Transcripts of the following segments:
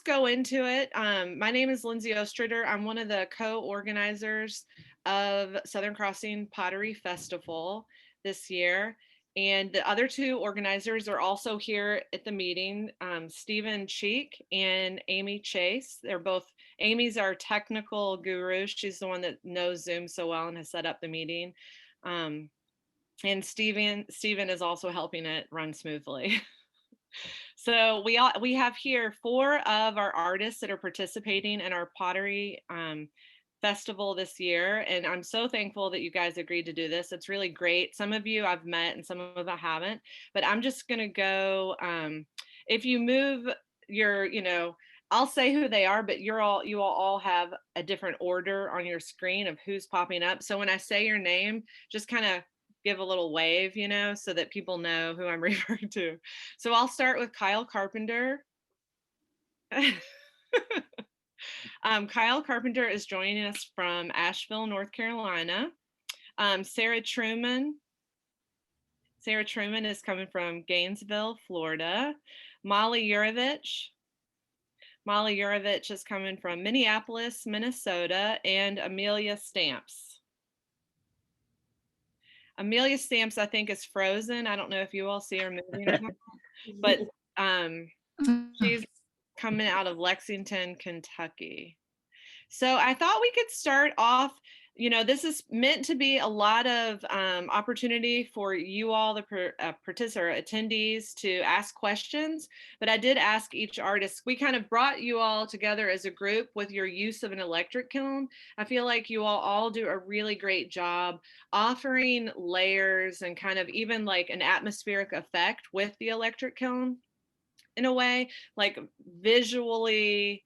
just go into it. My name is Lindsay Ostrader. I'm one of the co-organizers of Southern Crossing Pottery Festival this year. And the other two organizers are also here at the meeting, Stephen Cheek and Amy Chase. They're both, Amy's our technical guru. She's the one that knows Zoom so well and has set up the meeting. And Stephen is also helping it run smoothly. So we have here 4 of our artists that are participating in our pottery festival this year, and I'm so thankful that you guys agreed to do this. It's really great. Some of you I've met and some of them I haven't, but I'm just gonna go. If you move your, I'll say who they are, but you all have a different order on your screen of who's popping up. So when I say your name, just kind of give a little wave, so that people know who I'm referring to. So I'll start with Kyle Carpenter. Kyle Carpenter is joining us from Asheville, North Carolina. Sara Truman. Sara Truman is coming from Gainesville, Florida. Molly Uravitch. Molly Uravitch is coming from Minneapolis, Minnesota, and Amelia Stamps. Amelia Stamps, I think, is frozen. I don't know if you all see her moving or not, but she's coming out of Lexington, Kentucky. So I thought we could start off, this is meant to be a lot of opportunity for you all, the attendees, to ask questions. But I did ask each artist, we kind of brought you all together as a group with your use of an electric kiln. I feel like you all do a really great job offering layers and kind of even like an atmospheric effect with the electric kiln in a way, like visually,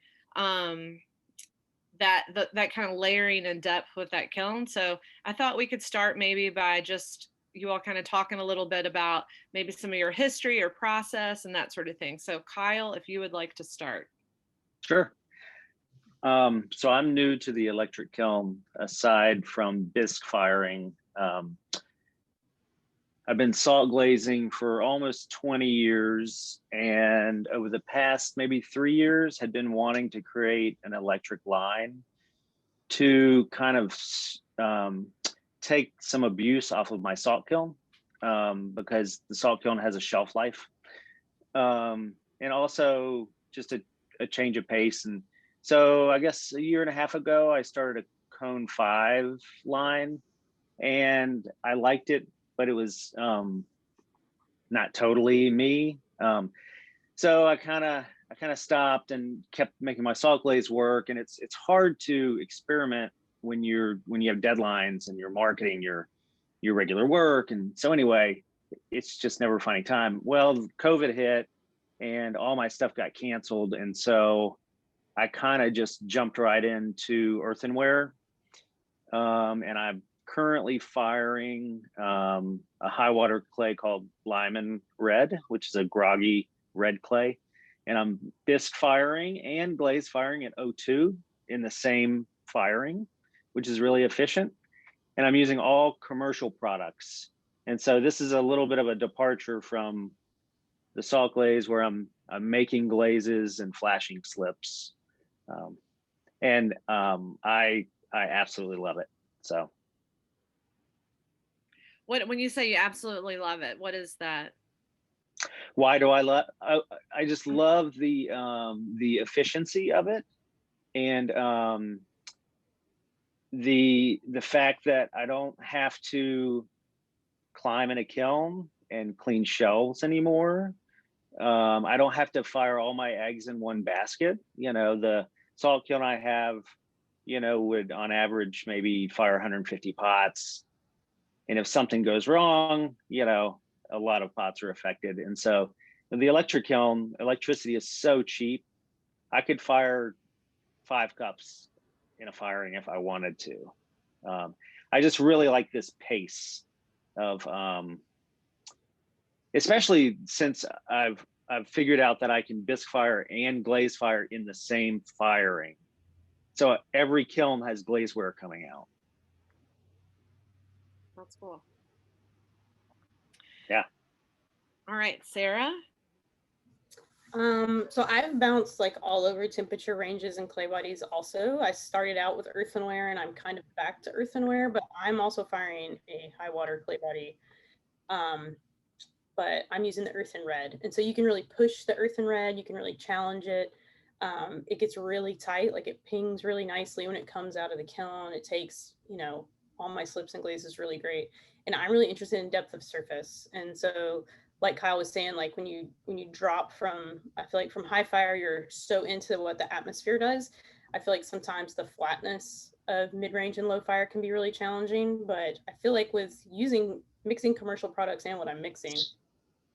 that kind of layering and depth with that kiln. So I thought we could start maybe by just you all kind of talking a little bit about maybe some of your history or process and that sort of thing. So Kyle, if you would like to start. Sure. So I'm new to the electric kiln aside from bisque firing. I've been salt glazing for almost 20 years, and over the past maybe 3 years had been wanting to create an electric line to kind of take some abuse off of my salt kiln, because the salt kiln has a shelf life, and also just a change of pace. And so I guess a year and a half ago, I started a Cone 5 line, and I liked it, but it was not totally me. So I kind of stopped and kept making my salt glaze work. And it's hard to experiment when you have deadlines and you're marketing your regular work. And so anyway, it's just never finding time. Well, COVID hit and all my stuff got canceled. And so I kind of just jumped right into earthenware. And I'm currently firing a high water clay called Lyman Red, which is a groggy red clay. And I'm bisque firing and glaze firing at 02 in the same firing, which is really efficient. And I'm using all commercial products. And so this is a little bit of a departure from the salt glaze where I'm making glazes and flashing slips. I absolutely love it. So. When you say you absolutely love it, what is that? Why do I love? I just love the efficiency of it, and the fact that I don't have to climb in a kiln and clean shelves anymore. I don't have to fire all my eggs in one basket. The salt kiln I have, would on average maybe fire 150 pots. And if something goes wrong, a lot of pots are affected. And so the electric kiln, electricity is so cheap. I could fire 5 cups in a firing if I wanted to. I just really like this pace of, especially since I've figured out that I can bisque fire and glaze fire in the same firing. So every kiln has glazeware coming out. That's cool. Yeah. All right, Sara. So I've bounced like all over temperature ranges and clay bodies also. I started out with earthenware and I'm kind of back to earthenware, but I'm also firing a high water clay body. Um, but I'm using the earthen red. And so you can really push the earthen red, you can really challenge it. It gets really tight, like it pings really nicely when it comes out of the kiln. It takes, you know, all my slips and glazes really great. And I'm really interested in depth of surface. And so like Kyle was saying, like when you drop from, I feel like from high fire, you're so into what the atmosphere does. I feel like sometimes the flatness of mid-range and low fire can be really challenging, but I feel like with mixing commercial products and what I'm mixing,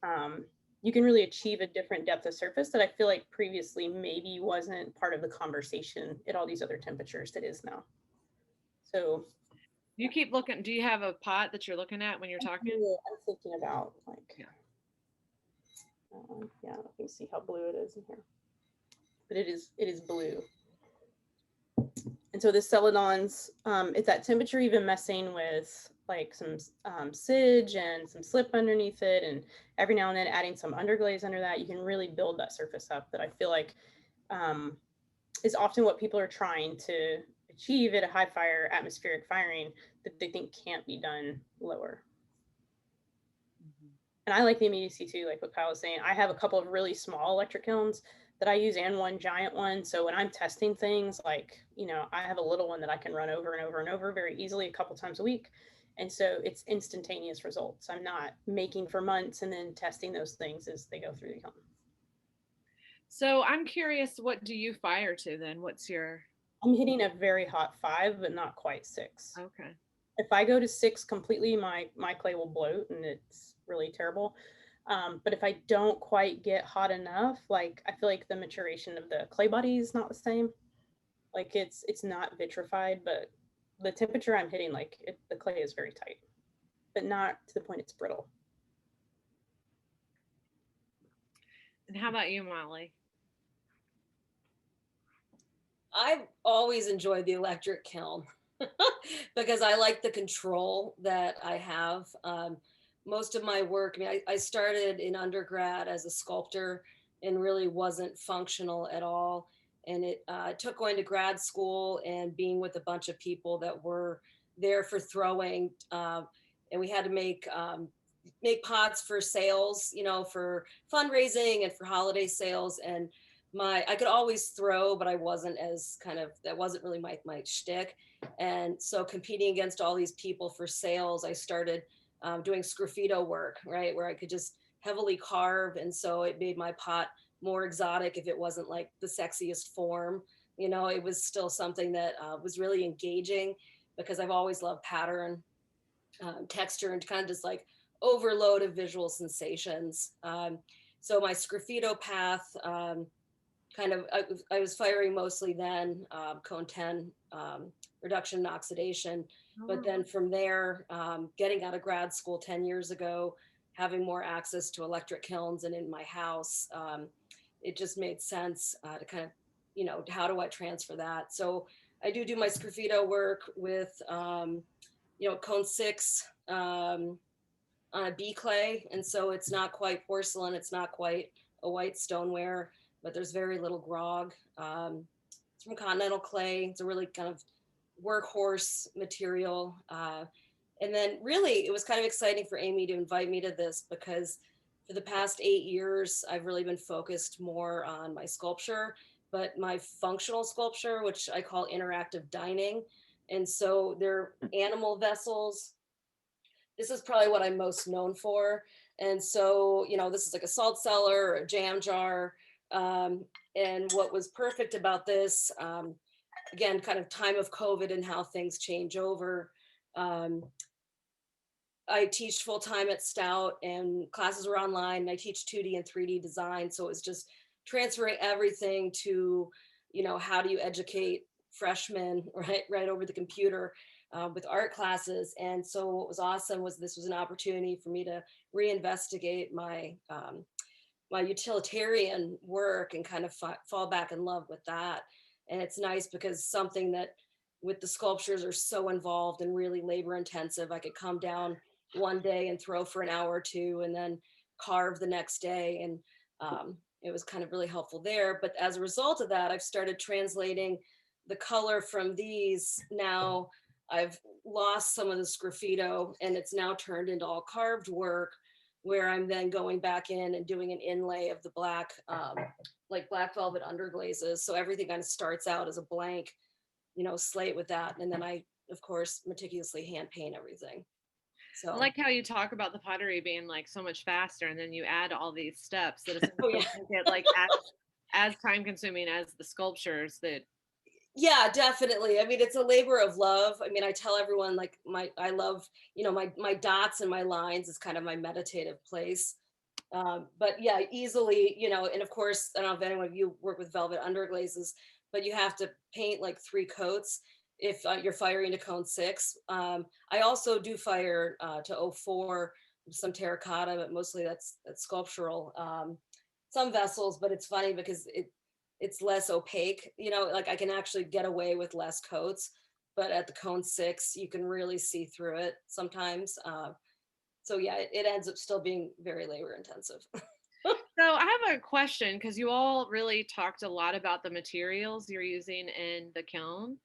um, you can really achieve a different depth of surface that I feel like previously maybe wasn't part of the conversation at all these other temperatures that is now. So You keep looking. Do you have a pot that you're looking at when you're talking? I'm thinking about like, Yeah. yeah, let me see how blue it is in here. But it is blue. And so the celadons, it's that temperature even messing with like some sidge and some slip underneath it, and every now and then adding some underglaze under that, you can really build that surface up that I feel like um, is often what people are trying to achieve at a high fire atmospheric firing that they think can't be done lower. And I like the immediacy too, like what Kyle was saying. I have a couple of really small electric kilns that I use and one giant one. So when I'm testing things, like, you know, I have a little one that I can run over and over and over very easily a couple times a week. And so it's instantaneous results. I'm not making for months and then testing those things as they go through the kiln. So I'm curious, what do you fire to then? What's your I'm hitting a very hot 5, but not quite 6. okay? If I go to 6 completely, my clay will bloat and it's really terrible. But if I don't quite get hot enough, like I feel like the maturation of the clay body is not the same. Like it's not vitrified, but the temperature I'm hitting, like the clay is very tight, but not to the point it's brittle. And how about you, Molly? I've always enjoyed the electric kiln because I like the control that I have. Most of my work, I mean, I started in undergrad as a sculptor and really wasn't functional at all. And it took going to grad school and being with a bunch of people that were there for throwing. And we had to make pots for sales, you know, for fundraising and for holiday sales. And I could always throw, but I wasn't as that wasn't really my shtick. And so competing against all these people for sales, I started doing sgraffito work, right, where I could just heavily carve, and so it made my pot more exotic if it wasn't like the sexiest form. You know, it was still something that was really engaging because I've always loved pattern, texture, and kind of just like overload of visual sensations. So my sgraffito path, I was firing mostly then cone 10 reduction and oxidation. But then from there, getting out of grad school 10 years ago, having more access to electric kilns and in my house, it just made sense to kind of, you know, how do I transfer that? So I do my sgraffito work with, you know, cone 6 on a B clay. And so it's not quite porcelain, it's not quite a white stoneware, but there's very little grog. It's from continental clay. It's a really kind of workhorse material. And then really, it was kind of exciting for Amy to invite me to this because for the past 8 years, I've really been focused more on my sculpture, but my functional sculpture, which I call interactive dining. And so they're animal vessels. This is probably what I'm most known for. And so, you know, this is like a salt cellar or a jam jar. And what was perfect about this, again, kind of time of COVID and how things change over. I teach full time at Stout and classes were online. I teach 2D and 3D design. So it was just transferring everything to, you know, how do you educate freshmen right over the computer with art classes. And so what was awesome was this was an opportunity for me to reinvestigate my my utilitarian work and kind of fall back in love with that. And it's nice because something that with the sculptures are so involved and really labor intensive, I could come down one day and throw for an hour or two and then carve the next day. And it was kind of really helpful there. But as a result of that, I've started translating the color from these. Now I've lost some of the sgraffito, and it's now turned into all carved work, where I'm then going back in and doing an inlay of the black, like black velvet underglazes. So everything kind of starts out as a blank, slate with that. And then I, of course, meticulously hand paint everything. I So like how you talk about the pottery being like so much faster, and then you add all these steps that Oh, essentially yeah. make it like as time consuming as the sculptures that. Yeah, definitely. I mean, it's a labor of love. I mean, I tell everyone like I love, my dots and my lines is kind of my meditative place. But yeah, easily, and of course, I don't know if anyone of you work with velvet underglazes, but you have to paint like 3 coats if you're firing to cone 6. I also do fire to 04, some terracotta, but mostly that's sculptural. Some vessels, but it's funny because it's less opaque, like I can actually get away with less coats, but at the cone 6, you can really see through it sometimes. So yeah, it ends up still being very labor intensive. So I have a question, because you all really talked a lot about the materials you're using in the kiln.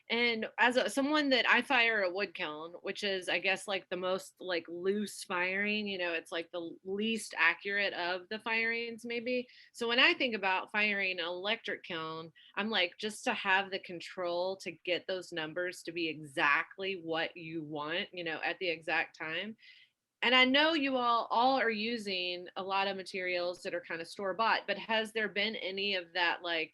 And as someone that I fire a wood kiln, which is, I guess, like the most like loose firing, it's like the least accurate of the firings maybe. So when I think about firing an electric kiln, I'm like, just to have the control to get those numbers to be exactly what you want, at the exact time. And I know you all are using a lot of materials that are kind of store bought, but has there been any of that, like,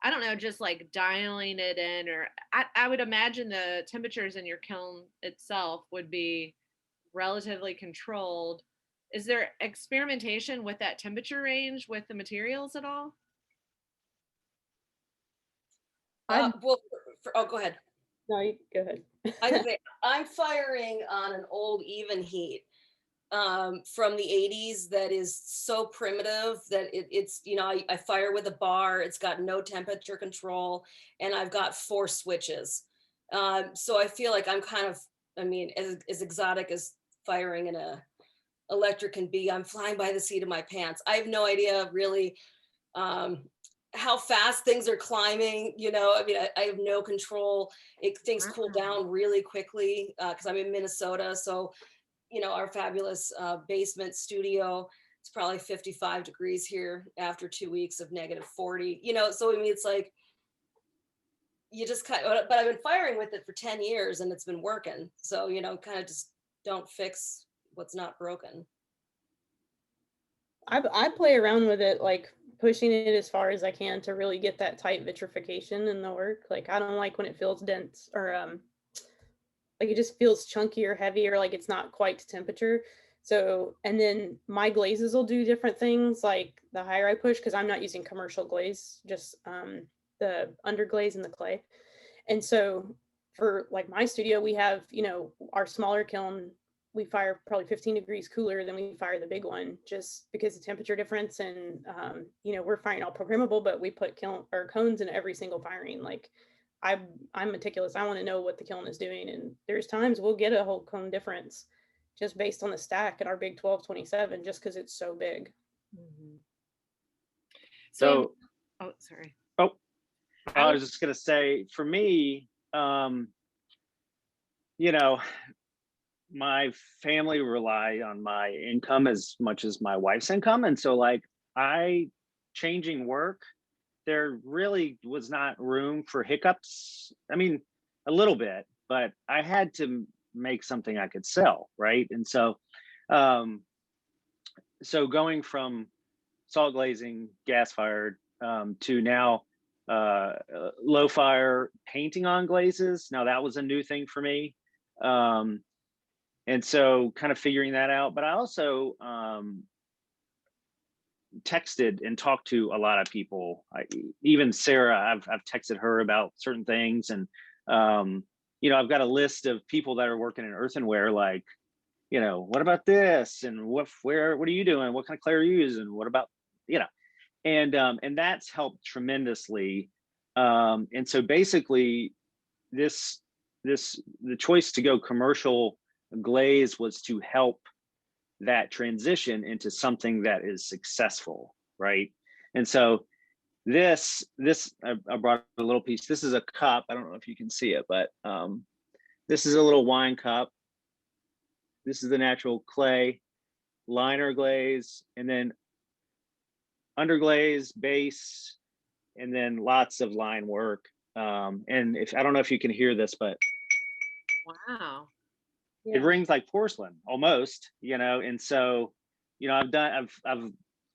I don't know, just like dialing it in, or I would imagine the temperatures in your kiln itself would be relatively controlled. Is there experimentation with that temperature range with the materials at all? Well, oh, go ahead. No, you go ahead. I would say I'm firing on an old even heat from the 80s that is so primitive that it's I fire with a bar. It's got no temperature control, and I've got 4 switches. So I feel like I'm kind of, I mean, as exotic as firing in a electric can be. I'm flying by the seat of my pants. I have no idea really how fast things are climbing. I mean, I have no control. Things cool down really quickly because I'm in Minnesota. So, our fabulous basement studio, it's probably 55 degrees here after 2 weeks of -40. So I mean, it's like you just kind of, but I've been firing with it for 10 years and it's been working. So, kind of just don't fix what's not broken. I play around with it, like pushing it as far as I can to really get that tight vitrification in the work. Like I don't like when it feels dense or like it just feels chunky or heavy, or like it's not quite to temperature. So, and then my glazes will do different things, like the higher I push, because I'm not using commercial glaze, just the underglaze and the clay. And so for like my studio, we have, our smaller kiln, we fire probably 15 degrees cooler than we fire the big one, just because the temperature difference. And, we're firing all programmable, but we put kiln or cones in every single firing. Like I'm meticulous. I want to know what the kiln is doing. And there's times we'll get a whole cone difference just based on the stack at our big 1227, just because it's so big. Mm-hmm. So, oh, sorry. Oh, I was just going to say, for me, my family rely on my income as much as my wife's income. And so like changing work, there really was not room for hiccups. I mean, a little bit, but I had to make something I could sell, right? And so, so going from salt glazing, gas fired, to now low fire painting on glazes. Now that was a new thing for me. And so kind of figuring that out, but I also texted and talked to a lot of people. Even Sara, I've texted her about certain things, and I've got a list of people that are working in earthenware, like, what about this, and what are you doing, what kind of clay are you using, what about, and that's helped tremendously. And so basically the choice to go commercial glaze was to help that transition into something that is successful, right? And so this I brought a little piece. This is a cup. I don't know if you can see it, but this is a little wine cup. This is the natural clay, liner glaze, and then underglaze, base, and then lots of line work. And if I don't know if you can hear this, but Wow. it rings like porcelain almost, and so I've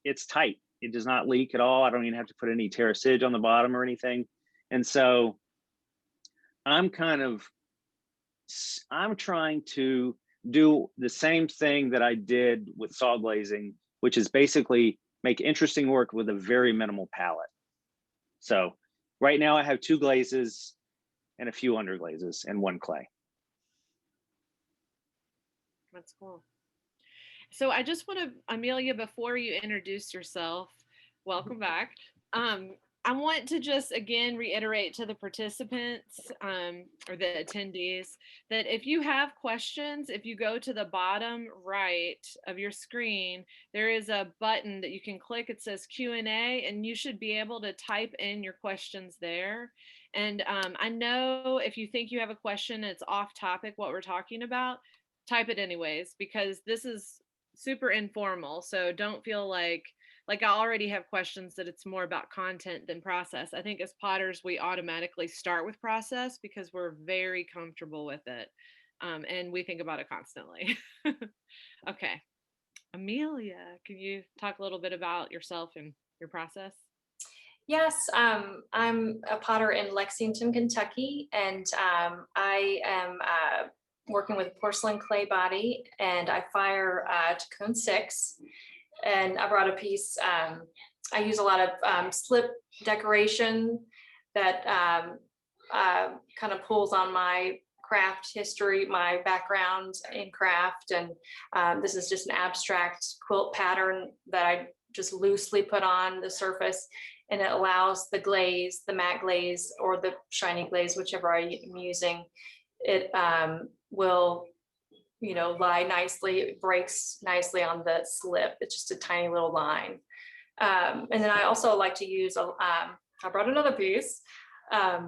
it's tight. It does not leak at all. I don't even have to put any terracage on the bottom or anything. And so I'm trying to do the same thing that I did with saw glazing, which is basically make interesting work with a very minimal palette. So right now I have 2 glazes and a few underglazes and 1 clay. That's cool. So I just want to, Amelia, before you introduce yourself, welcome back. I want to just again reiterate to the participants or the attendees that if you have questions, if you go to the bottom right of your screen, there is a button that you can click. It says Q&A, and you should be able to type in your questions there. And I know if you think you have a question, it's off topic what we're talking about, type it anyways, because this is super informal. So don't feel like I already have questions that it's more about content than process. I think as potters, we automatically start with process because we're very comfortable with it. And we think about it constantly. Okay. Amelia, can you talk a little bit about yourself and your process? Yes, I'm a potter in Lexington, Kentucky, and I am working with porcelain clay body, and I fire to cone 6. And I brought a piece. I use a lot of slip decoration that kind of pulls on my craft history, my background in craft. And this is just an abstract quilt pattern that I just loosely put on the surface. And it allows the glaze, the matte glaze or the shiny glaze, whichever I'm using, it will lie nicely. It breaks nicely on the slip. It's just a tiny little line. And then I also like to use, I brought another piece. I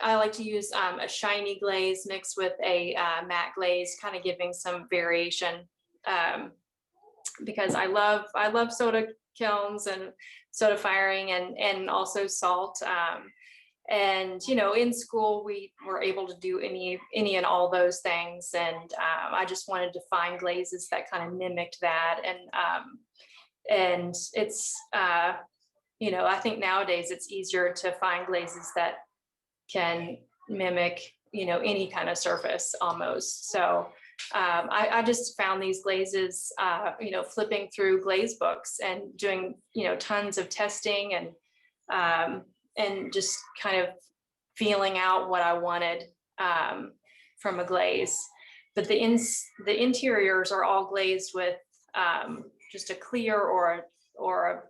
like to use a shiny glaze mixed with a matte glaze, kind of giving some variation. Because I love soda kilns and soda firing and also salt. And in school we were able to do any and all those things, and I just wanted to find glazes that kind of mimicked that. And it's I think nowadays it's easier to find glazes that can mimic any kind of surface almost. So I just found these glazes flipping through glaze books and doing tons of testing and just kind of feeling out what I wanted from a glaze. But the interiors are all glazed with just a clear or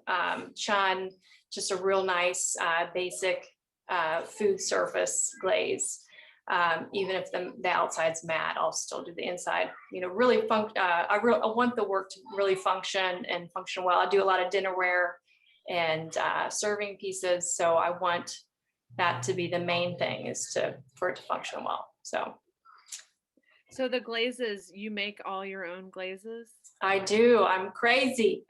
a chun, just a real nice basic food surface glaze. Even if the outside's matte, I'll still do the inside. Really I want the work to really function well. I do a lot of dinnerware and serving pieces, so I want that to be the main thing, is for it to function well. So the glazes, you make all your own glazes? I do. I'm crazy.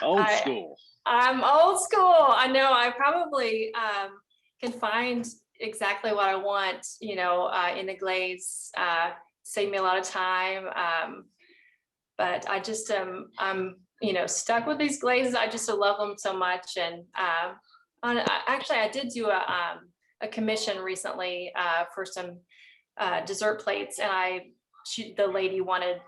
Old school. I'm old school. I know. I probably can find exactly what I want, in a glaze. Save me a lot of time. But I just I'm stuck with these glazes. I just love them so much. And actually, I did do a commission recently for some dessert plates, and the lady wanted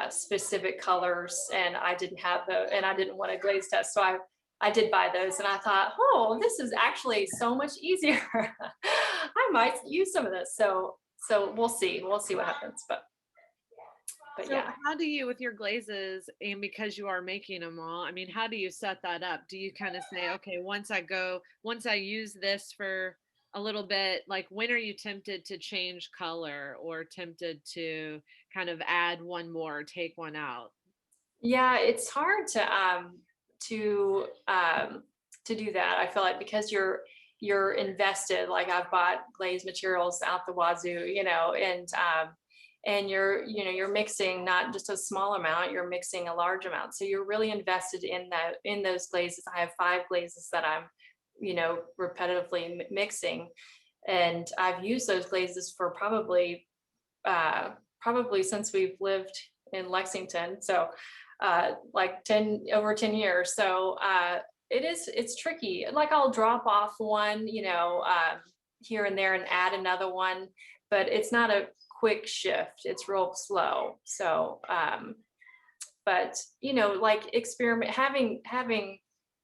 specific colors, and I didn't have those, and I didn't want a glaze test, so I did buy those, and I thought, oh, this is actually so much easier. I might use some of this. So we'll see what happens. But so yeah. How do you, with your glazes, and because you are making them all, I mean, how do you set that up? Do you kind of say, okay, once I use this for a little bit, like when are you tempted to change color or tempted to kind of add one more, take one out? Yeah, it's hard to do that. I feel like because you're invested, like I've bought glazed materials out the wazoo, and you're mixing not just a small amount, you're mixing a large amount. So you're really invested in those glazes. I have 5 glazes that I'm, repetitively mixing. And I've used those glazes for probably since we've lived in Lexington. So like over 10 years. So it's tricky. Like I'll drop off one, here and there and add another one, but it's not a quick shift. It's real slow. So, but like experiment having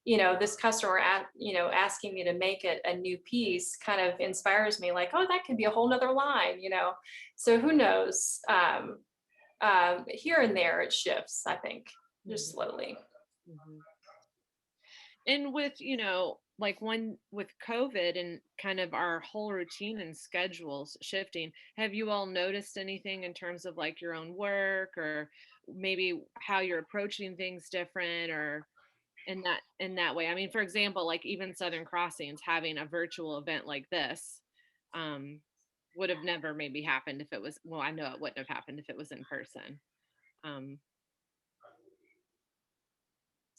this customer asking me to make it a new piece kind of inspires me, like, oh, that could be a whole nother line. So who knows, here and there it shifts, I think, just slowly. Mhm. And with, like with COVID and kind of our whole routine and schedules shifting, have you all noticed anything in terms of like your own work, or maybe how you're approaching things different, or in that way? I mean, for example, like even Southern Crossings having a virtual event like this, um, would have never maybe happened if it was, well, I know it wouldn't have happened if it was in person. Um,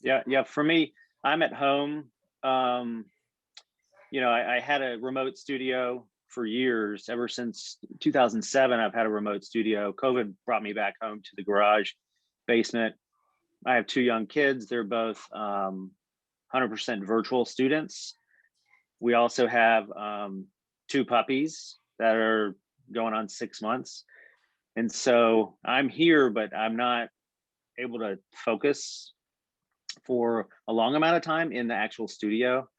Yeah. For me, I'm at home. I had a remote studio for years. Ever since 2007, I've had a remote studio. COVID brought me back home to the garage basement. I have 2 young kids. They're both 100% virtual students. We also have 2 puppies that are going on 6 months. And so I'm here, but I'm not able to focus for a long amount of time in the actual studio.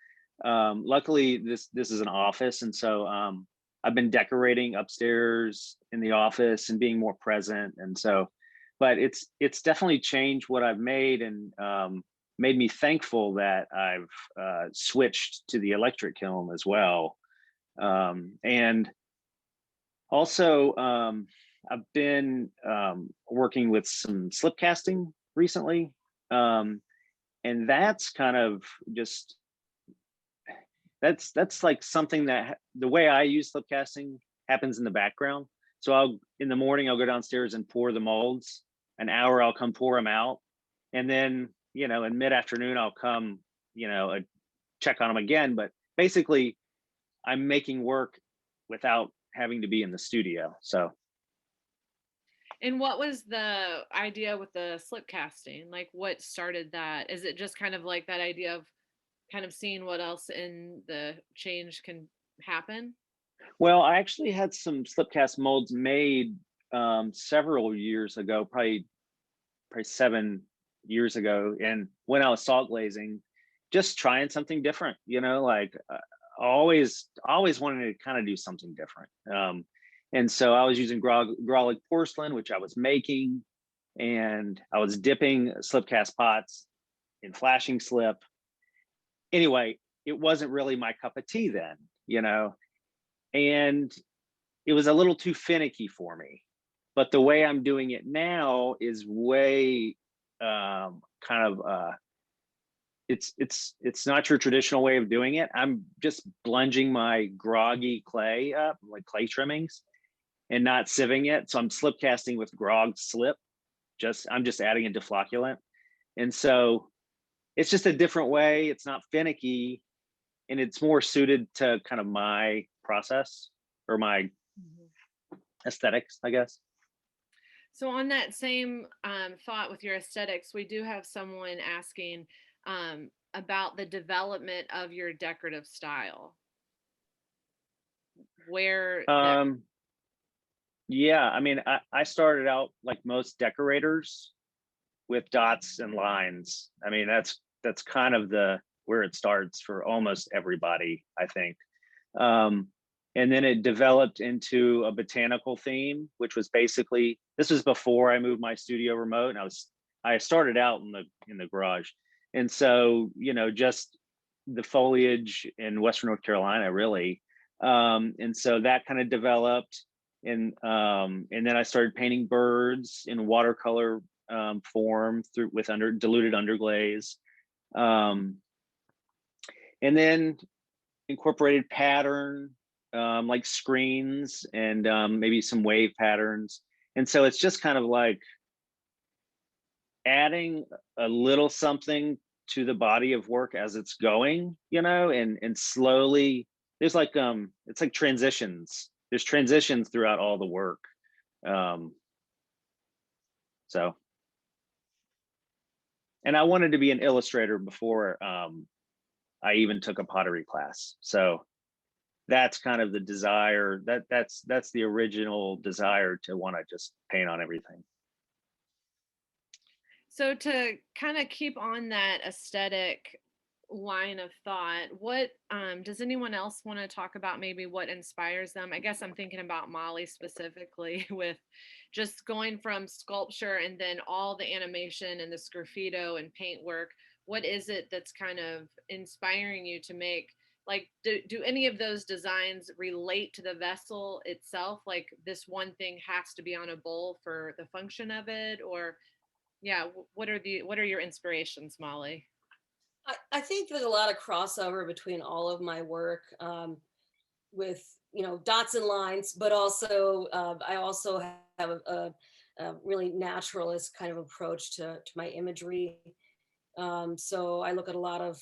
Luckily, this is an office, and so I've been decorating upstairs in the office and being more present. And so, but it's definitely changed what I've made, and made me thankful that I've switched to the electric kiln as well. And also, I've been working with some slip casting recently. And that's kind of just that's like something that the way I use slip casting happens in the background. So in the morning I'll go downstairs and pour the molds. An hour I'll come pour them out, and then in mid-afternoon I'll come check on them again. But basically I'm making work without having to be in the studio. So and what was the idea with the slip casting? Like what started that? Is it just kind of like that idea of kind of seeing what else in the change can happen? well, I actually had some slip cast molds made several years ago, probably 7 years ago. And when I was salt glazing, just trying something different, like always wanted to kind of do something different. And so I was using grolic porcelain, which I was making, and I was dipping slip cast pots in flashing slip. Anyway, it wasn't really my cup of tea then, and it was a little too finicky for me. But the way I'm doing it now is way kind of it's not your traditional way of doing it. I'm just blunging my groggy clay up, like clay trimmings, and not sieving it. So I'm slip casting with grog slip. I'm just adding a deflocculant. And so it's just a different way. It's not finicky, and it's more suited to kind of my process or my aesthetics, I guess. So on that same thought with your aesthetics, we do have someone asking about the development of your decorative style. Where Yeah, I mean, I started out like most decorators with dots and lines. I mean, that's kind of where it starts for almost everybody, I think. And then it developed into a botanical theme, which was basically, this was before I moved my studio remote, and I started out in the garage. And so, just the foliage in Western North Carolina, really. And so that kind of developed. And then I started painting birds in watercolor form through with diluted underglaze. And then incorporated pattern, like screens and maybe some wave patterns. And so it's just kind of like adding a little something to the body of work as it's going, you know, and slowly there's like, it's like transitions. There's transitions throughout all the work. So, and I wanted to be an illustrator before I even took a pottery class. So that's kind of the desire, that's the original desire to want to just paint on everything. So to kind of keep on that aesthetic line of thought, what does anyone else want to talk about, maybe what inspires them? I guess I'm thinking about Molly specifically with just going from sculpture and then all the animation and the sgraffito and paint work. What is it that's kind of inspiring you to make, like, do any of those designs relate to the vessel itself? Like this one thing has to be on a bowl for the function of it, or yeah, what are your inspirations, Molly? I think there's a lot of crossover between all of my work, with, you know, dots and lines, but also I also have a really naturalist kind of approach to my imagery. So I look at a lot of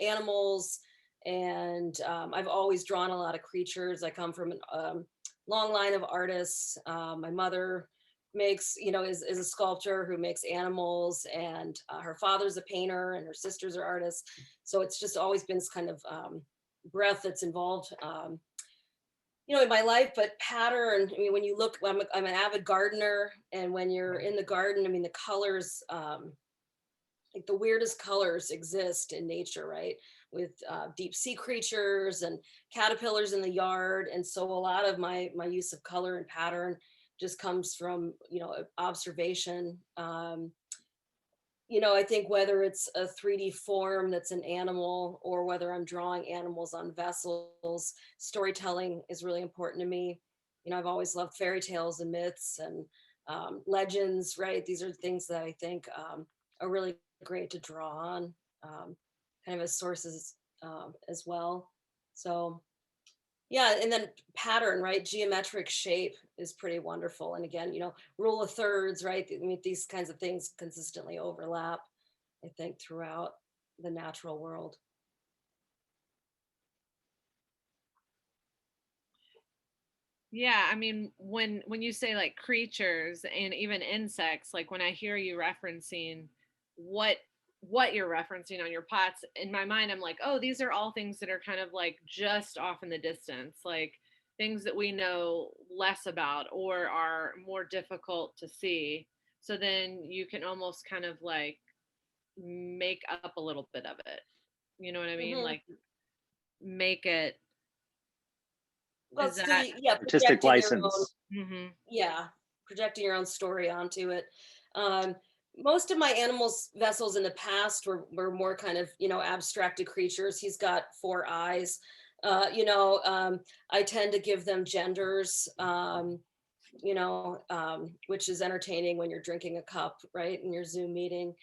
animals, and I've always drawn a lot of creatures. I come from a long line of artists. My mother is a sculptor who makes animals, and her father's a painter and her sisters are artists. So it's just always been this kind of breadth that's involved, in my life. But pattern, I mean, when you look, I'm an avid gardener, and when you're in the garden, I mean, the colors, like the weirdest colors exist in nature, right? With deep sea creatures and caterpillars in the yard. And so a lot of my use of color and pattern just comes from, observation. I think whether it's a 3D form that's an animal, or whether I'm drawing animals on vessels, storytelling is really important to me. I've always loved fairy tales and myths and legends, right? These are things that I think are really great to draw on, kind of as sources as well. So yeah, and then pattern, right? Geometric shape is pretty wonderful. And again, rule of thirds, right? I mean, these kinds of things consistently overlap, I think, throughout the natural world. Yeah, I mean, when you say like creatures and even insects, like when I hear you referencing what you're referencing on your pots, in my mind I'm like, oh, these are all things that are kind of like just off in the distance, like things that we know less about or are more difficult to see. So then you can almost kind of like make up a little bit of it. You know what I mean? Mm-hmm. Like make it, Well, is it's that artistic projecting your own, license? mm-hmm. yeah, projecting your own story onto it. Most of my animals vessels in the past were more kind of, abstracted creatures. He's got 4 eyes. I tend to give them genders, which is entertaining when you're drinking a cup, right, in your Zoom meeting.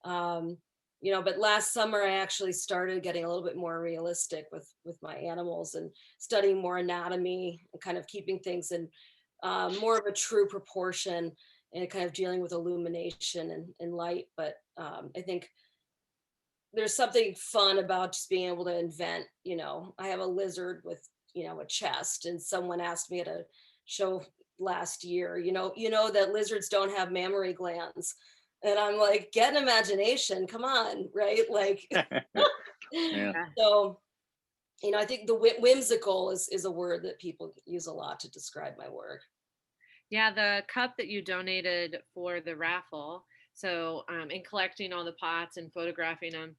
But last summer I actually started getting a little bit more realistic with my animals and studying more anatomy and kind of keeping things in more of a true proportion, and kind of dealing with illumination and light. But I think there's something fun about just being able to invent. I have a lizard with, a chest, and someone asked me at a show last year, that lizards don't have mammary glands. And I'm like, get an imagination, come on, right? Like, Yeah. So, I think the whimsical is a word that people use a lot to describe my work. Yeah, the cup that you donated for the raffle. So, in collecting all the pots and photographing them,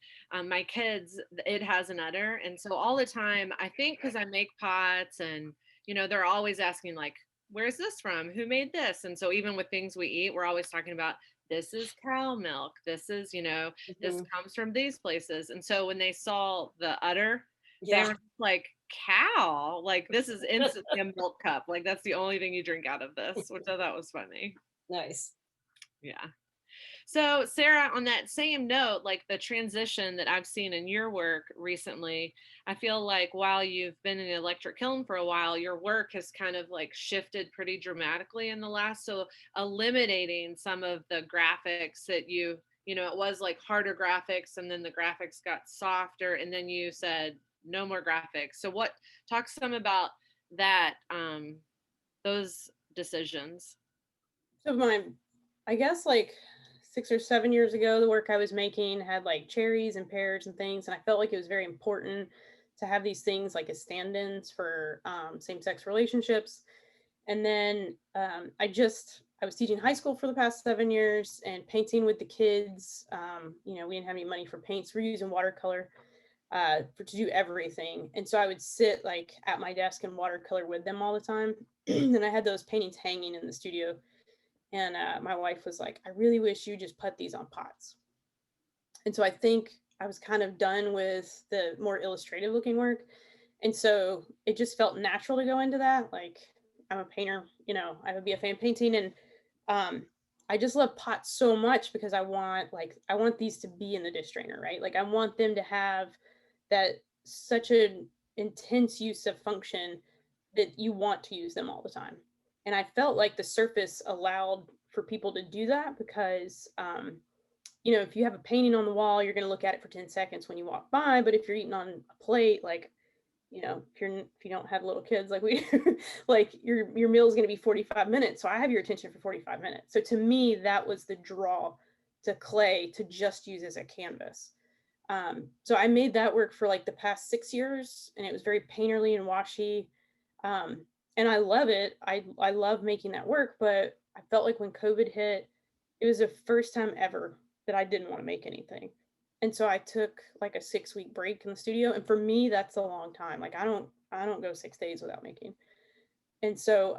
my kids, it has an udder. And so all the time, I think because I make pots and, they're always asking like, where's this from? Who made this? And so even with things we eat, we're always talking about, this is cow milk. This is, this comes from these places. And so when they saw the udder, they were like, cow, like this is instantly a milk cup, like that's the only thing you drink out of this, which I thought was funny. Nice. Yeah. So Sarah, on that same note, like the transition that I've seen in your work recently, I feel like while you've been in the electric kiln for a while, your work has kind of like shifted pretty dramatically in the last, so eliminating some of the graphics that you know, it was like harder graphics and then the graphics got softer and then you said no more graphics. So talk some about that, those decisions. So I guess like 6 or 7 years ago, the work I was making had like cherries and pears and things, and I felt like it was very important to have these things like as stand-ins for same-sex relationships. And then I was teaching high school for the past 7 years and painting with the kids. We didn't have any money for paints. We're using watercolor to do everything. And so I would sit like at my desk and watercolor with them all the time. And I had those paintings hanging in the studio. And my wife was like, I really wish you just put these on pots. And so I think I was kind of done with the more illustrative looking work. And so it just felt natural to go into that. Like, I'm a painter, I have a BFA in painting, and I just love pots so much because I want these to be in the dish drainer, right? Like I want them to have that such an intense use of function that you want to use them all the time. And I felt like the surface allowed for people to do that because if you have a painting on the wall, you're going to look at it for 10 seconds when you walk by. But if you're eating on a plate, like, if you don't have little kids like we do, like your meal is going to be 45 minutes. So I have your attention for 45 minutes. So to me, that was the draw to clay to just use as a canvas. So I made that work for like the past 6 years, and it was very painterly and washy. And I love it. I love making that work, but I felt like when COVID hit, it was the first time ever that I didn't want to make anything. And so I took like a 6-week break in the studio. And for me, that's a long time. Like I don't go 6 days without making. And so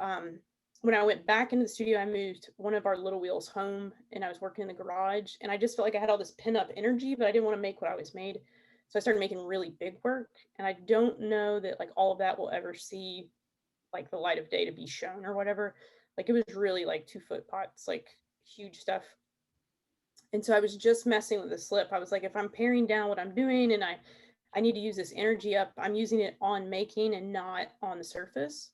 when I went back into the studio, I moved one of our little wheels home and I was working in the garage, and I just felt like I had all this pent up energy, but I didn't want to make what I always made. So I started making really big work, and I don't know that like all of that will ever see like the light of day to be shown or whatever. Like it was really like 2-foot pots, like huge stuff. And so I was just messing with the slip. I was like, if I'm paring down what I'm doing and I need to use this energy up, I'm using it on making and not on the surface.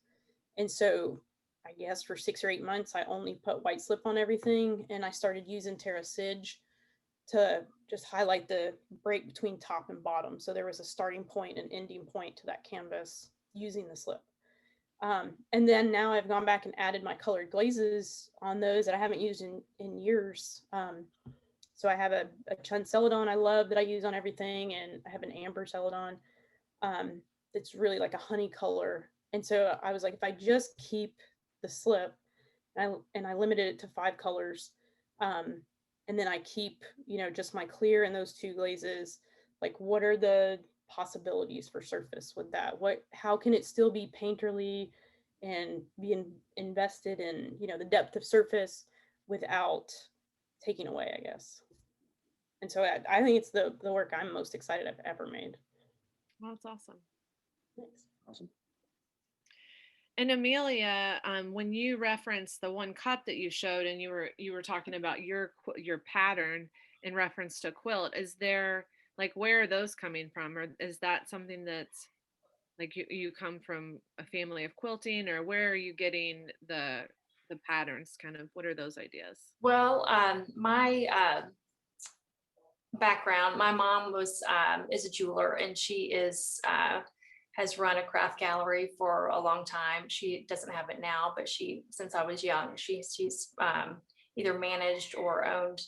And so I guess for 6 or 8 months, I only put white slip on everything. And I started using Terra Sige to just highlight the break between top and bottom. So there was a starting point and ending point to that canvas using the slip. And then now I've gone back and added my colored glazes on those that I haven't used in years. So I have a chun celadon I love that I use on everything, and I have an amber celadon. It's really like a honey color. And so I was like, if I just keep the slip and I limited it to 5 colors, and then I keep, just my clear and those 2 glazes, like what are the possibilities for surface with that? How can it still be painterly and be invested in, the depth of surface without taking away, I guess. And so I think it's the work I'm most excited I've ever made. Well, that's awesome. Thanks. Awesome. And Amelia, when you referenced the one cup that you showed, and you were talking about your pattern in reference to quilt, is there like where are those coming from, or is that something that's like you come from a family of quilting, or where are you getting the patterns? Kind of what are those ideas? Well, my background, my mom is a jeweler, and she has run a craft gallery for a long time. She doesn't have it now, but since I was young, she's either managed or owned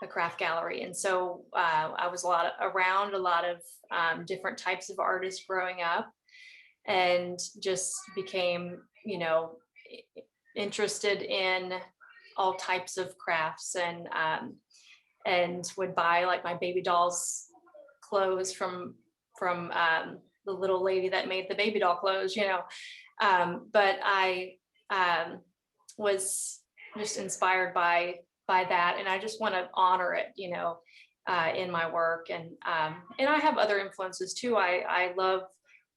a craft gallery. And so I was around a lot of different types of artists growing up, and just became, interested in all types of crafts, and would buy like my baby doll's clothes from the little lady that made the baby doll clothes, but I was just inspired by that, and I just want to honor it, in my work, and I have other influences too. I love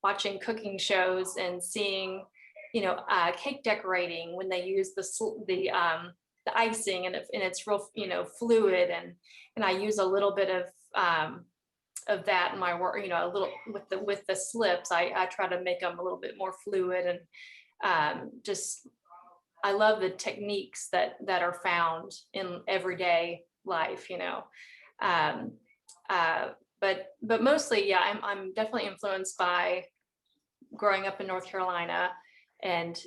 watching cooking shows and seeing, cake decorating when they use the the icing, and it's real, fluid, and I use a little bit of that in my work, a little with the slips. I try to make them a little bit more fluid, and just I love the techniques that are found in everyday life, um, but mostly, yeah, I'm definitely influenced by growing up in North Carolina and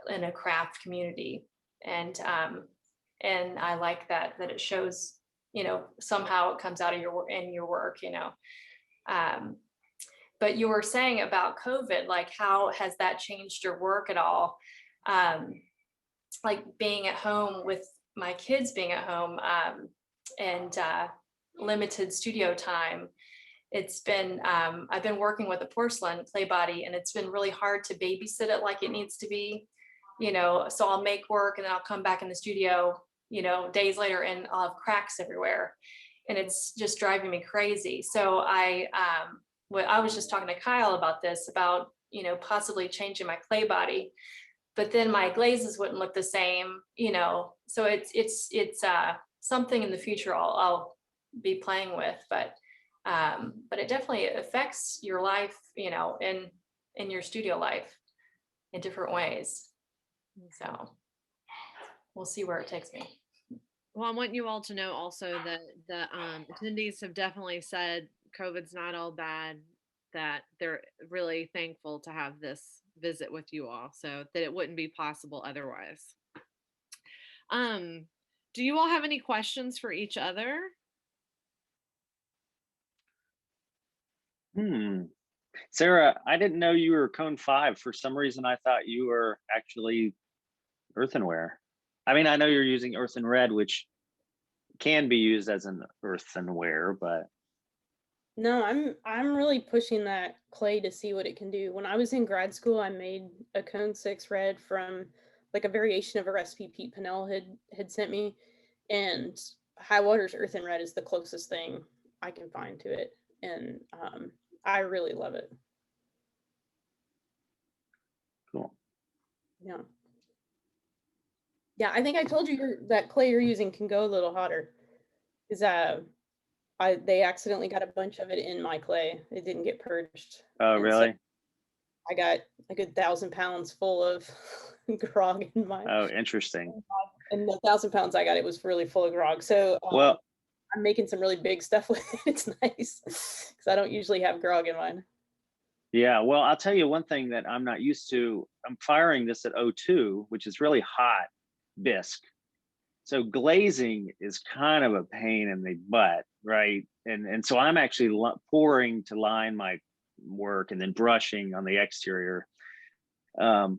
in a craft community, and I like that it shows, somehow it comes out of your work. But you were saying about COVID, like, how has that changed your work at all? Like being at home with my kids, being at home, and limited studio time. It's been, I've been working with a porcelain clay body, and it's been really hard to babysit it like it needs to be, so I'll make work and then I'll come back in the studio, days later, and I'll have cracks everywhere. And it's just driving me crazy. So I was just talking to Kyle about this, about, possibly changing my clay body, but then my glazes wouldn't look the same, so it's something in the future I'll be playing with, but it definitely affects your life, in your studio life in different ways. So we'll see where it takes me. Well, I want you all to know also that the attendees have definitely said COVID's not all bad, that they're really thankful to have this visit with you all, so that it wouldn't be possible otherwise. Do you all have any questions for each other? Sara, I didn't know you were cone 5. For some reason, I thought you were actually earthenware. I mean, I know you're using earthen red, which can be used as an earthenware, but No, I'm really pushing that clay to see what it can do. When I was in grad school, I made a cone 6 red from like a variation of a recipe Pete Pinnell had sent me, and High Water's earthen red is the closest thing I can find to it, and I really love it. cool. Yeah. Yeah, I think I told you that clay you're using can go a little hotter, because they accidentally got a bunch of it in my clay. It didn't get purged. Oh, And really? so I got a good 1,000 pounds full of grog in mine. Oh, interesting. And the 1,000 pounds I got, it was really full of grog. So Well, I'm making some really big stuff with it. It's nice because I don't usually have grog in mine. yeah, well, I'll tell you one thing that I'm not used to. I'm firing this at 02, which is really hot bisque. So glazing is kind of a pain in the butt, right? And so I'm actually pouring to line my work and then brushing on the exterior. And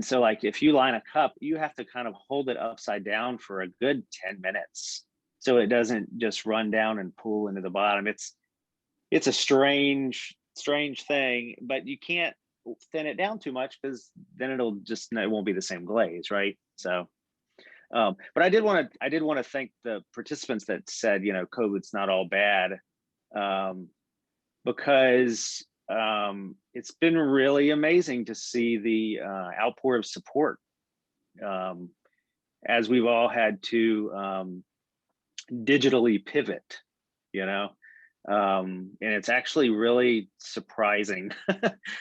so like if you line a cup, you have to kind of hold it upside down for a good 10 minutes. So it doesn't just run down and pool into the bottom. It's a strange thing, but you can't thin it down too much because then it won't be the same glaze, right? So but I did want to thank the participants that said, COVID's not all bad, because it's been really amazing to see the outpour of support, as we've all had to digitally pivot, and it's actually really surprising.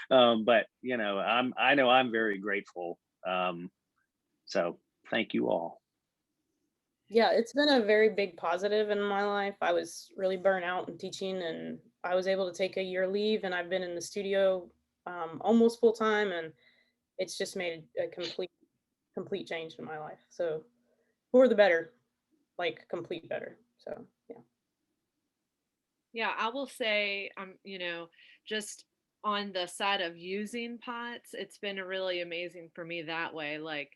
But I know I'm very grateful. So thank you all. Yeah, it's been a very big positive in my life. I was really burnt out in teaching, and I was able to take a year leave, and I've been in the studio almost full time, and it's just made a complete change in my life. So for the better, like complete better. So yeah. Yeah, I will say, just on the side of using pots, it's been really amazing for me that way. Like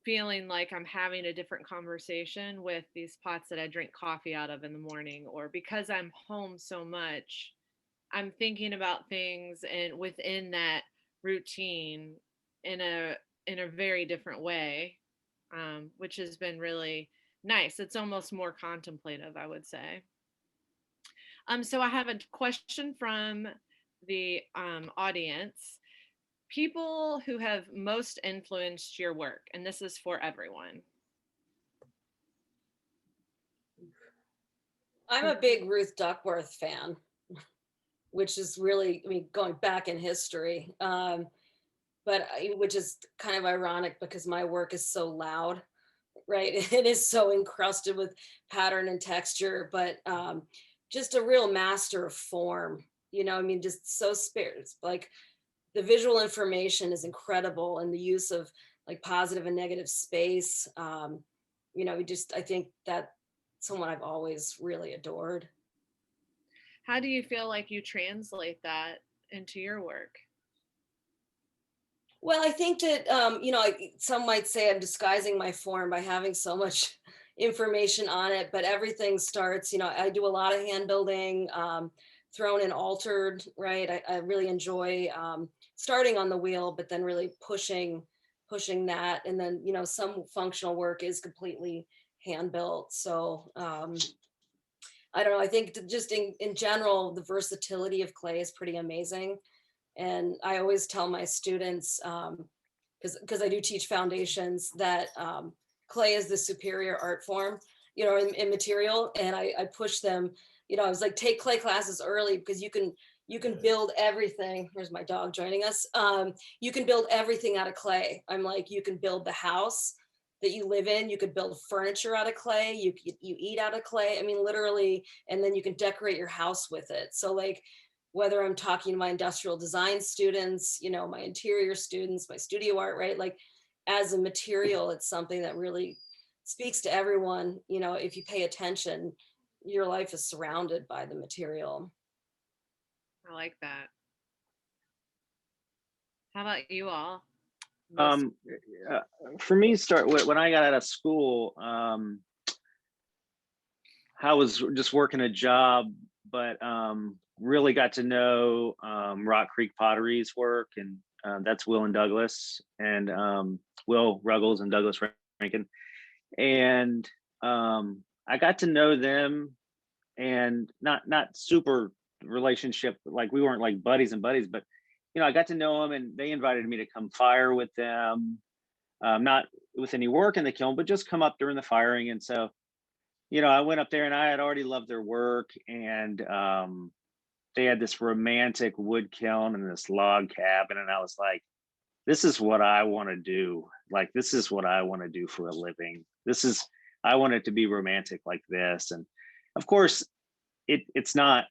feeling like I'm having a different conversation with these pots that I drink coffee out of in the morning, or because I'm home so much, I'm thinking about things and within that routine in a very different way, which has been really nice. It's almost more contemplative, I would say. So I have a question from the audience. People who have most influenced your work, and this is for everyone. I'm a big Ruth Duckworth fan, which is really, I mean, going back in history, which is kind of ironic because my work is so loud, right? It is so encrusted with pattern and texture, but just a real master of form, I mean, just so spared. Like the visual information is incredible, and the use of like positive and negative space. I think that someone I've always really adored. How do you feel like you translate that into your work? Well, I think that, some might say I'm disguising my form by having so much information on it, but everything starts, I do a lot of hand building, thrown and altered, right? I really enjoy starting on the wheel, but then really pushing that. And then, some functional work is completely hand built. So I don't know, I think just in general, the versatility of clay is pretty amazing. And I always tell my students, because I do teach foundations, that clay is the superior art form, in material. And I push them, I was like, take clay classes early because you can build everything. Here's my dog joining us. You can build everything out of clay. I'm like, you can build the house that you live in. You could build furniture out of clay. You eat out of clay. I mean, literally, and then you can decorate your house with it. So like, whether I'm talking to my industrial design students, my interior students, my studio art, right? Like as a material, it's something that really speaks to everyone. If you pay attention, your life is surrounded by the material. I like that. How about you all? For me, when I got out of school, I was just working a job, but really got to know Rock Creek Pottery's work, and that's Will and Douglas, and Will Ruggles and Douglas Rankin. And I got to know them, and not super relationship, like we weren't like buddies and buddies, but I got to know them, and they invited me to come fire with them, not with any work in the kiln, but just come up during the firing. And so I went up there, and I had already loved their work, and they had this romantic wood kiln and this log cabin, and I was like, this is what I want to do. Like, this is what I want to do for a living. I want it to be romantic like this. And of course it's not,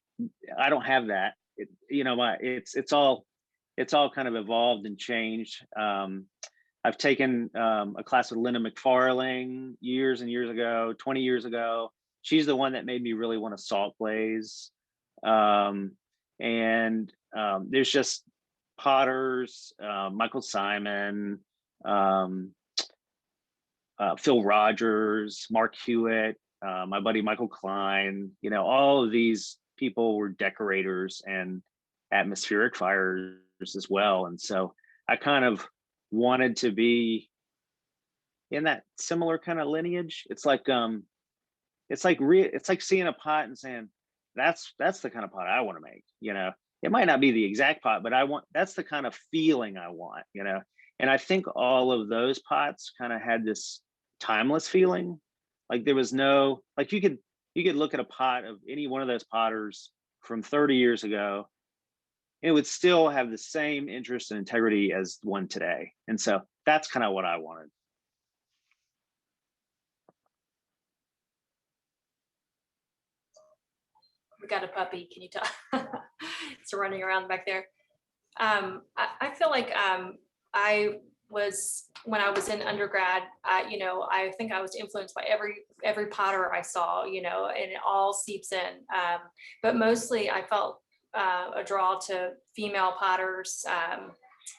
I don't have that. It's all kind of evolved and changed. I've taken a class with Linda McFarling years and years ago, 20 years ago. She's the one that made me really want to salt glaze. There's just potters, Michael Simon, Phil Rogers, Mark Hewitt, my buddy Michael Klein. All of these people were decorators and atmospheric fires as well. And so I kind of wanted to be in that similar kind of lineage. It's like seeing a pot and saying, that's the kind of pot I want to make. It might not be the exact pot, but that's the kind of feeling I want. And I think all of those pots kind of had this timeless feeling. Like there was no, like you could look at a pot of any one of those potters from 30 years ago, it would still have the same interest and integrity as one today. And so that's kind of what I wanted. We got a puppy. Can you tell? It's running around back there. I feel like when I was in undergrad, I think I was influenced by every potter I saw, and it all seeps in. But mostly I felt a draw to female potters,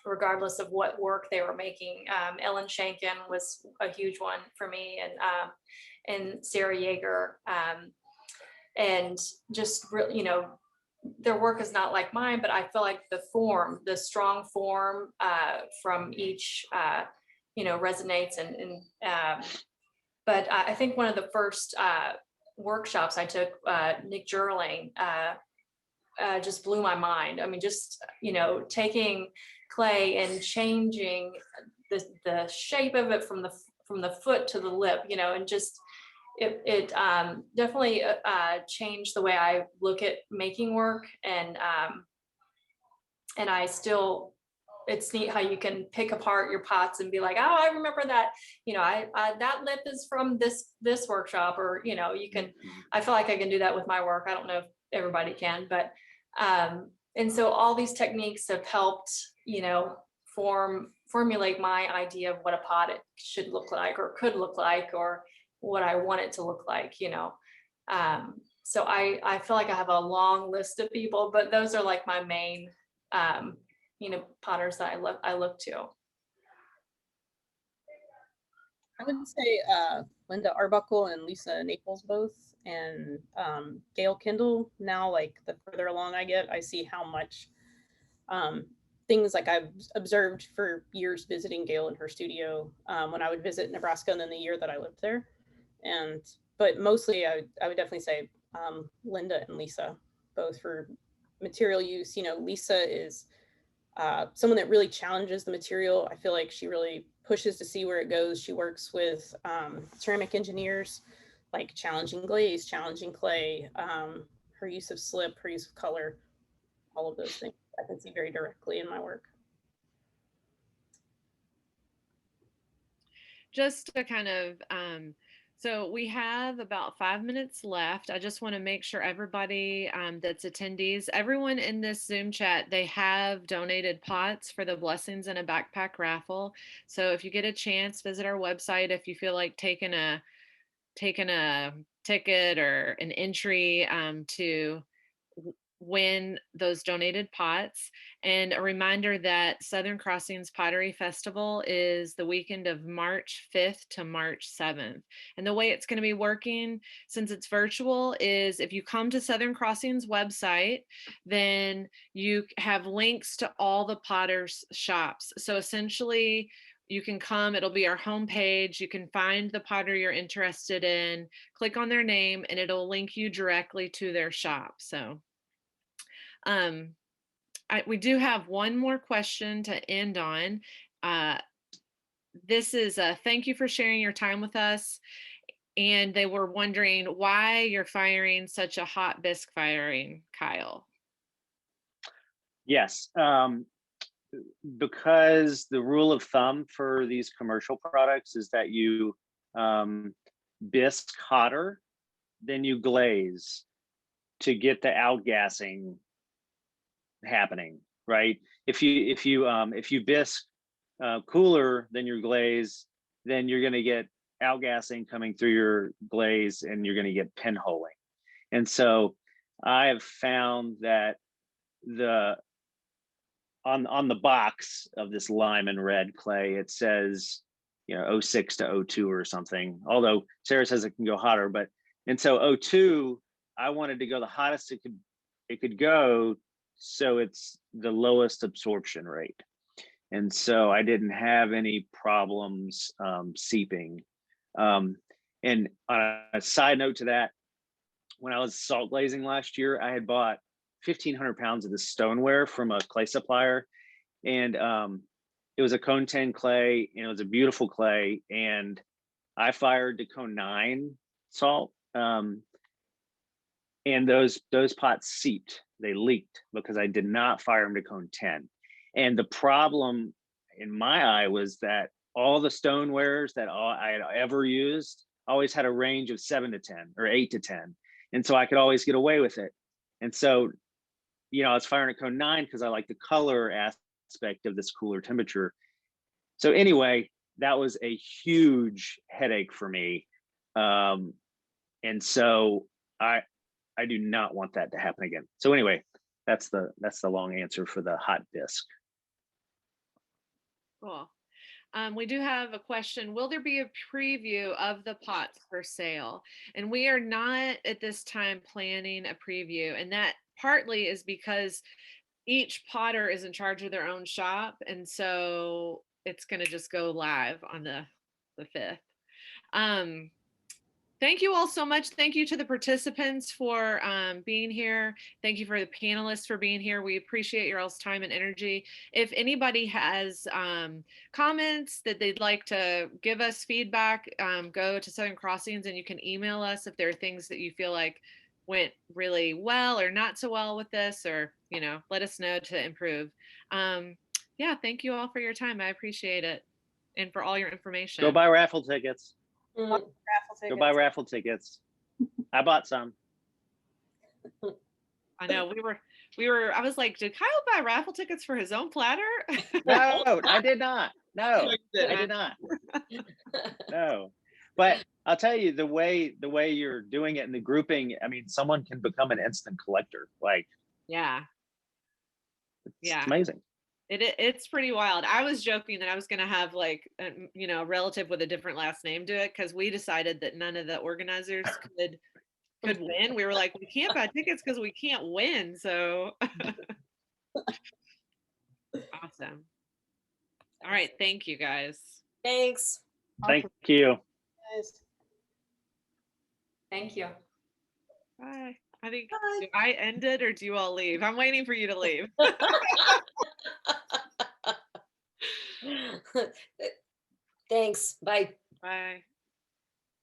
regardless of what work they were making. Ellen Shankin was a huge one for me, and Sara Yeager, and just really, their work is not like mine, but I feel like the strong form from each, resonates. But I think one of the first workshops I took, Nick Jerling, just blew my mind. I mean, just, taking clay and changing the shape of it from the foot to the lip, and just, it definitely changed the way I look at making work, and I still, it's neat how you can pick apart your pots and be like, oh, I remember that, I that lip is from this workshop, or you can, I feel like I can do that with my work. I don't know if everybody can, but and so all these techniques have helped, formulate my idea of what a pot it should look like, or could look like, or what I want it to look like, so I feel like I have a long list of people, but those are like my main potters that I look to. I would say Linda Arbuckle and Lisa Naples both, and Gail Kendall. Now, like the further along I get, I see how much things like I've observed for years visiting Gail in her studio when I would visit Nebraska, and then the year that I lived there. But mostly I would definitely say Linda and Lisa, both for material use. Lisa is someone that really challenges the material. I feel like she really pushes to see where it goes. She works with ceramic engineers, like challenging glaze, challenging clay, her use of slip, her use of color, all of those things I can see very directly in my work. Just to kind of, so we have about 5 minutes left. I just want to make sure everybody that's attendees, everyone in this Zoom chat, they have donated pots for the Blessings in a Backpack raffle. So if you get a chance, visit our website. If you feel like taking a ticket or an entry to win those donated pots. And a reminder that Southern Crossings Pottery Festival is the weekend of March 5th to March 7th. And the way it's going to be working, since it's virtual, is if you come to Southern Crossings website, then you have links to all the potters shops. So essentially, you can come, it'll be our homepage. You can find the potter you're interested in, click on their name, and it'll link you directly to their shop. So we do have one more question to end on. This is a thank you for sharing your time with us. And they were wondering why you're firing such a hot bisque firing, Kyle. Yes, because the rule of thumb for these commercial products is that you bisque hotter than you glaze to get the outgassing happening, right? If you bisque cooler than your glaze, then you're going to get outgassing coming through your glaze, and you're going to get pinholing. And so I have found that on the box of this lime and red clay, it says 06 to 02 or something, although Sara says it can go hotter. But and so 02, I wanted to go the hottest it could go, so it's the lowest absorption rate. And so I didn't have any problems seeping. And on a side note to that, when I was salt glazing last year, I had bought 1,500 pounds of this stoneware from a clay supplier. And it was a cone 10 clay, and it was a beautiful clay. And I fired to cone 9 salt. And those pots seeped, they leaked, because I did not fire them to cone 10. And the problem in my eye was that all the stonewares that I had ever used always had a range of 7 to 10 or 8 to 10. And so I could always get away with it. And so, I was firing at cone 9 because I like the color aspect of this cooler temperature. So anyway, that was a huge headache for me. And so I do not want that to happen again. So anyway, that's the long answer for the hot bisque. Cool. We do have a question. Will there be a preview of the pots for sale? And we are not at this time planning a preview. And that partly is because each potter is in charge of their own shop. And so it's going to just go live on the 5th. Thank you all so much. Thank you to the participants for being here. Thank you for the panelists for being here. We appreciate your all's time and energy. If anybody has comments that they'd like to give us feedback, go to Southern Crossings and you can email us if there are things that you feel like went really well or not so well with this, or, you know, let us know to improve. Yeah, thank you all for your time. I appreciate it. And for all your information. Go buy raffle tickets. Raffle Go buy tickets. raffle tickets. I bought some. I know I was like, did Kyle buy raffle tickets for his own platter? No, I did not. No, I did not. No. But I'll tell you, the way you're doing it in the grouping, I mean, someone can become an instant collector. Like, Yeah. it's amazing. It's pretty wild. I was joking that I was going to have like, you know, a relative with a different last name do it because we decided that none of the organizers could win. We were like, we can't buy tickets because we can't win. So awesome. All right. Thank you guys. Thanks. Thank you. Guys. Thank you. Bye. I think, do I end it or do you all leave? I'm waiting for you to leave. Thanks. Bye. Bye.